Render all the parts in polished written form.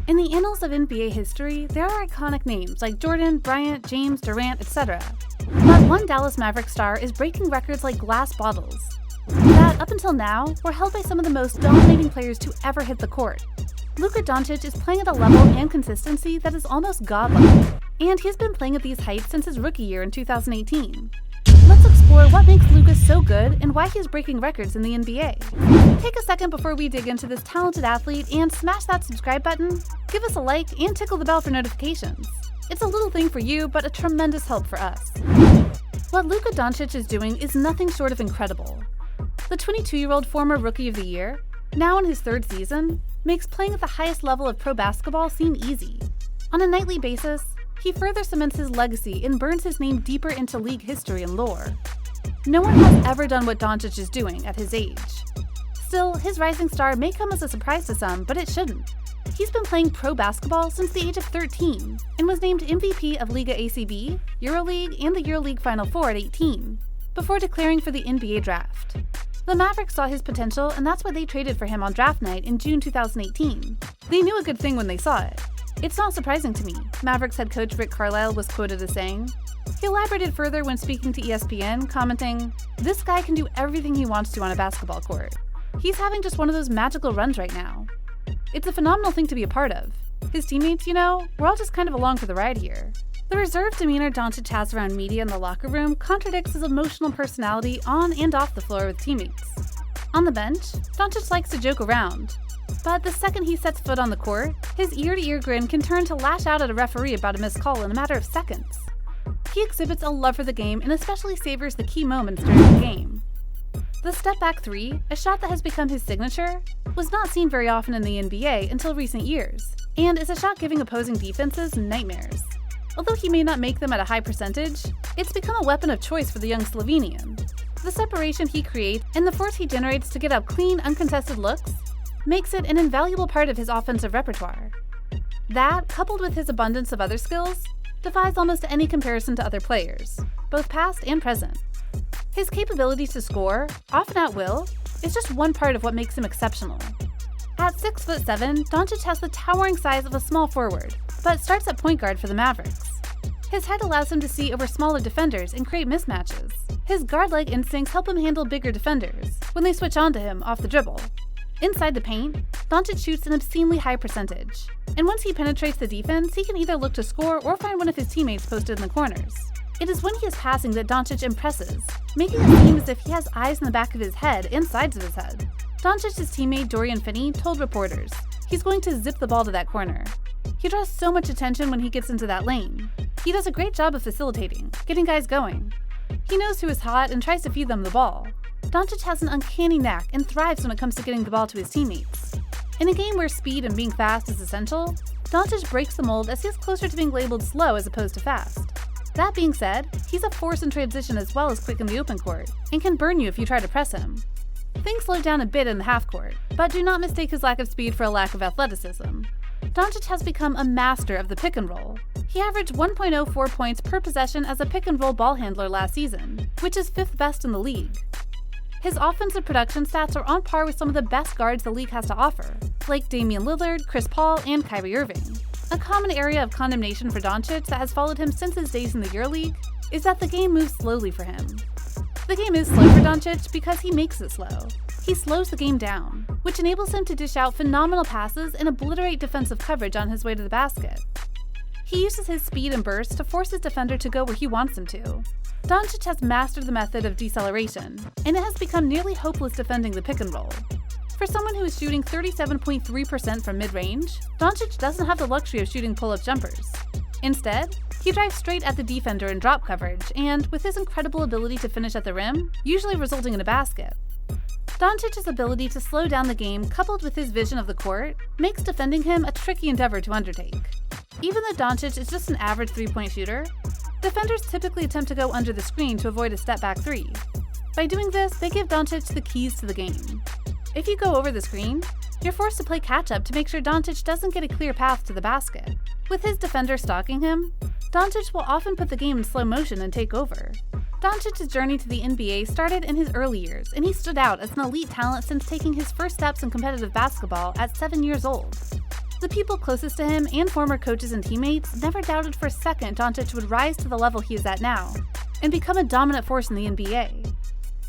In the annals of NBA history, there are iconic names like Jordan, Bryant, James, Durant, etc. But one Dallas Mavericks star is breaking records like glass bottles that, up until now, were held by some of the most dominating players to ever hit the court. Luka Doncic is playing at a level and consistency that is almost godlike, and he's been playing at these heights since his rookie year in 2018. Let's explore what makes Luka so good and why he's breaking records in the NBA. Take a second before we dig into this talented athlete and smash that subscribe button, give us a like, and tickle the bell for notifications. It's a little thing for you, but a tremendous help for us. What Luka Doncic is doing is nothing short of incredible. The 22-year-old former Rookie of the Year, now in his third season, makes playing at the highest level of pro basketball seem easy. On a nightly basis, he further cements his legacy and burns his name deeper into league history and lore. No one has ever done what Doncic is doing at his age. Still, his rising star may come as a surprise to some, but it shouldn't. He's been playing pro basketball since the age of 13 and was named MVP of Liga ACB, EuroLeague, and the EuroLeague Final Four at 18, before declaring for the NBA draft. The Mavericks saw his potential, and that's why they traded for him on draft night in June 2018. They knew a good thing when they saw it. It's not surprising to me, Mavericks head coach Rick Carlisle was quoted as saying. He elaborated further when speaking to ESPN, commenting, "This guy can do everything he wants to on a basketball court. He's having just one of those magical runs right now. It's a phenomenal thing to be a part of. His teammates, we're all just kind of along for the ride here." The reserved demeanor Doncic has around media in the locker room contradicts his emotional personality on and off the floor with teammates. On the bench, Doncic likes to joke around, but the second he sets foot on the court, his ear-to-ear grin can turn to lash out at a referee about a missed call in a matter of seconds. He exhibits a love for the game and especially savors the key moments during the game. The step-back three, a shot that has become his signature, was not seen very often in the NBA until recent years, and is a shot giving opposing defenses nightmares. Although he may not make them at a high percentage, it's become a weapon of choice for the young Slovenian. The separation he creates and the force he generates to get up clean, uncontested looks makes it an invaluable part of his offensive repertoire. That, coupled with his abundance of other skills, defies almost any comparison to other players, both past and present. His capability to score, often at will, is just one part of what makes him exceptional. At 6'7", Doncic has the towering size of a small forward, but starts at point guard for the Mavericks. His height allows him to see over smaller defenders and create mismatches. His guard-like instincts help him handle bigger defenders when they switch onto him off the dribble. Inside the paint, Doncic shoots an obscenely high percentage, and once he penetrates the defense, he can either look to score or find one of his teammates posted in the corners. It is when he is passing that Doncic impresses, making it seem as if he has eyes in the back of his head and sides of his head. Doncic's teammate Dorian Finney told reporters, "He's going to zip the ball to that corner. He draws so much attention when he gets into that lane. He does a great job of facilitating, getting guys going. He knows who is hot and tries to feed them the ball. Doncic has an uncanny knack and thrives when it comes to getting the ball to his teammates. In a game where speed and being fast is essential, Doncic breaks the mold as he is closer to being labeled slow as opposed to fast. That being said, he's a force in transition as well as quick in the open court, and can burn you if you try to press him. Things slow down a bit in the half court, but do not mistake his lack of speed for a lack of athleticism. Doncic has become a master of the pick and roll. He averaged 1.04 points per possession as a pick and roll ball handler last season, which is 5th best in the league. His offensive production stats are on par with some of the best guards the league has to offer, like Damian Lillard, Chris Paul, and Kyrie Irving. A common area of condemnation for Doncic that has followed him since his days in the EuroLeague is that the game moves slowly for him. The game is slow for Doncic because he makes it slow. He slows the game down, which enables him to dish out phenomenal passes and obliterate defensive coverage on his way to the basket. He uses his speed and burst to force his defender to go where he wants him to. Doncic has mastered the method of deceleration, and it has become nearly hopeless defending the pick and roll. For someone who is shooting 37.3% from mid-range, Doncic doesn't have the luxury of shooting pull-up jumpers. Instead, he drives straight at the defender in drop coverage and, with his incredible ability to finish at the rim, usually resulting in a basket. Doncic's ability to slow down the game coupled with his vision of the court makes defending him a tricky endeavor to undertake. Even though Doncic is just an average three-point shooter, defenders typically attempt to go under the screen to avoid a step-back three. By doing this, they give Doncic the keys to the game. If you go over the screen, you're forced to play catch-up to make sure Doncic doesn't get a clear path to the basket. With his defender stalking him, Doncic will often put the game in slow motion and take over. Doncic's journey to the NBA started in his early years, and he stood out as an elite talent since taking his first steps in competitive basketball at 7 years old. The people closest to him and former coaches and teammates never doubted for a second Doncic would rise to the level he is at now and become a dominant force in the NBA.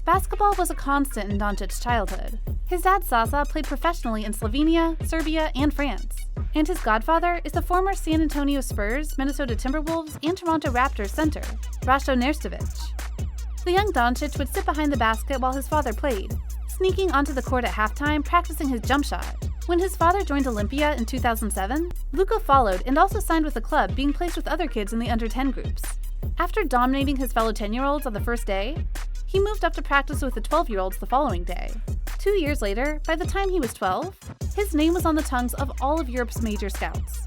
Basketball was a constant in Doncic's childhood. His dad Sasa played professionally in Slovenia, Serbia, and France, and his godfather is the former San Antonio Spurs, Minnesota Timberwolves, and Toronto Raptors center, Rasto Nerstovic. The young Doncic would sit behind the basket while his father played, sneaking onto the court at halftime practicing his jump shot. When his father joined Olympia in 2007, Luka followed and also signed with the club, being placed with other kids in the under-10 groups. After dominating his fellow 10-year-olds on the first day, he moved up to practice with the 12-year-olds the following day. 2 years later, by the time he was 12, his name was on the tongues of all of Europe's major scouts.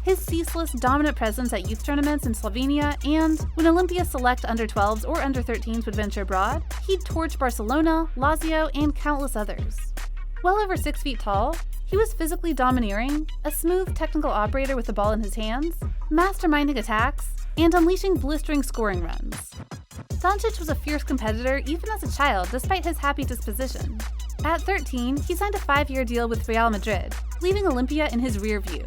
His ceaseless, dominant presence at youth tournaments in Slovenia and, when Olympia's select under-12s or under-13s would venture abroad, he'd torch Barcelona, Lazio, and countless others. Well over 6 feet tall, he was physically domineering, a smooth technical operator with the ball in his hands, masterminding attacks, and unleashing blistering scoring runs. Doncic was a fierce competitor even as a child, despite his happy disposition. At 13, he signed a 5-year deal with Real Madrid, leaving Olympia in his rear view.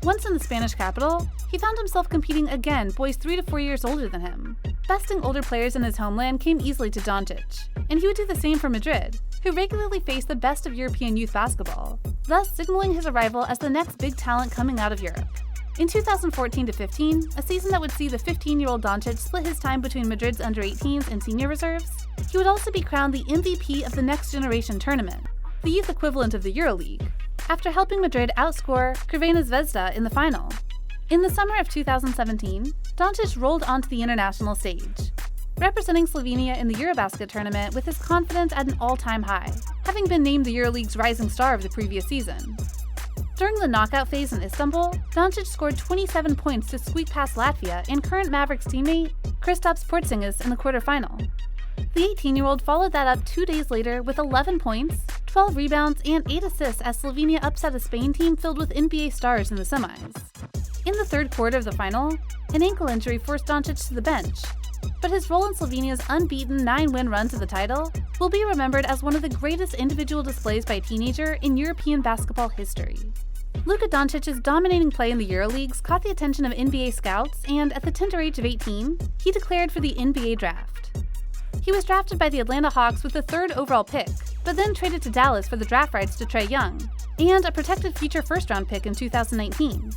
Once in the Spanish capital, he found himself competing again boys 3 to 4 years older than him. Besting older players in his homeland came easily to Doncic, and he would do the same for Madrid, who regularly faced the best of European youth basketball, thus signaling his arrival as the next big talent coming out of Europe. In 2014-15, a season that would see the 15-year-old Doncic split his time between Madrid's under-18s and senior reserves, he would also be crowned the MVP of the Next Generation tournament, the youth equivalent of the EuroLeague, after helping Madrid outscore Crvena Zvezda in the final. In the summer of 2017, Doncic rolled onto the international stage, representing Slovenia in the Eurobasket tournament with his confidence at an all-time high, having been named the EuroLeague's rising star of the previous season. During the knockout phase in Istanbul, Doncic scored 27 points to squeak past Latvia and current Mavericks teammate Kristaps Porzingis in the quarterfinal. The 18-year-old followed that up 2 days later with 11 points, 12 rebounds, and 8 assists as Slovenia upset a Spain team filled with NBA stars in the semis. In the third quarter of the final, an ankle injury forced Doncic to the bench, but his role in Slovenia's unbeaten 9-win run to the title will be remembered as one of the greatest individual displays by a teenager in European basketball history. Luka Doncic's dominating play in the EuroLeagues caught the attention of NBA scouts, and at the tender age of 18, he declared for the NBA draft. He was drafted by the Atlanta Hawks with the 3rd overall pick, but then traded to Dallas for the draft rights to Trae Young, and a protected future first-round pick in 2019.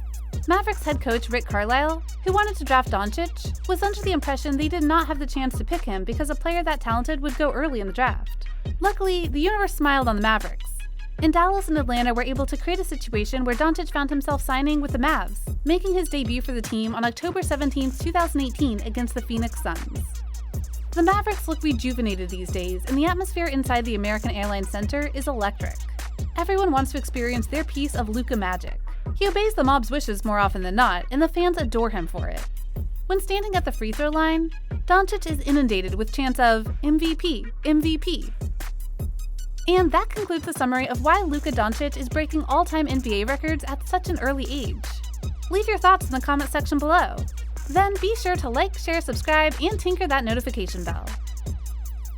Mavericks head coach Rick Carlisle, who wanted to draft Doncic, was under the impression they did not have the chance to pick him because a player that talented would go early in the draft. Luckily, the universe smiled on the Mavericks, and Dallas and Atlanta were able to create a situation where Doncic found himself signing with the Mavs, making his debut for the team on October 17, 2018 against the Phoenix Suns. The Mavericks look rejuvenated these days, and the atmosphere inside the American Airlines Center is electric. Everyone wants to experience their piece of Luka magic. He obeys the mob's wishes more often than not, and the fans adore him for it. When standing at the free throw line, Doncic is inundated with chants of MVP, MVP. And that concludes the summary of why Luka Doncic is breaking all-time NBA records at such an early age. Leave your thoughts in the comment section below. Then be sure to like, share, subscribe, and tinker that notification bell.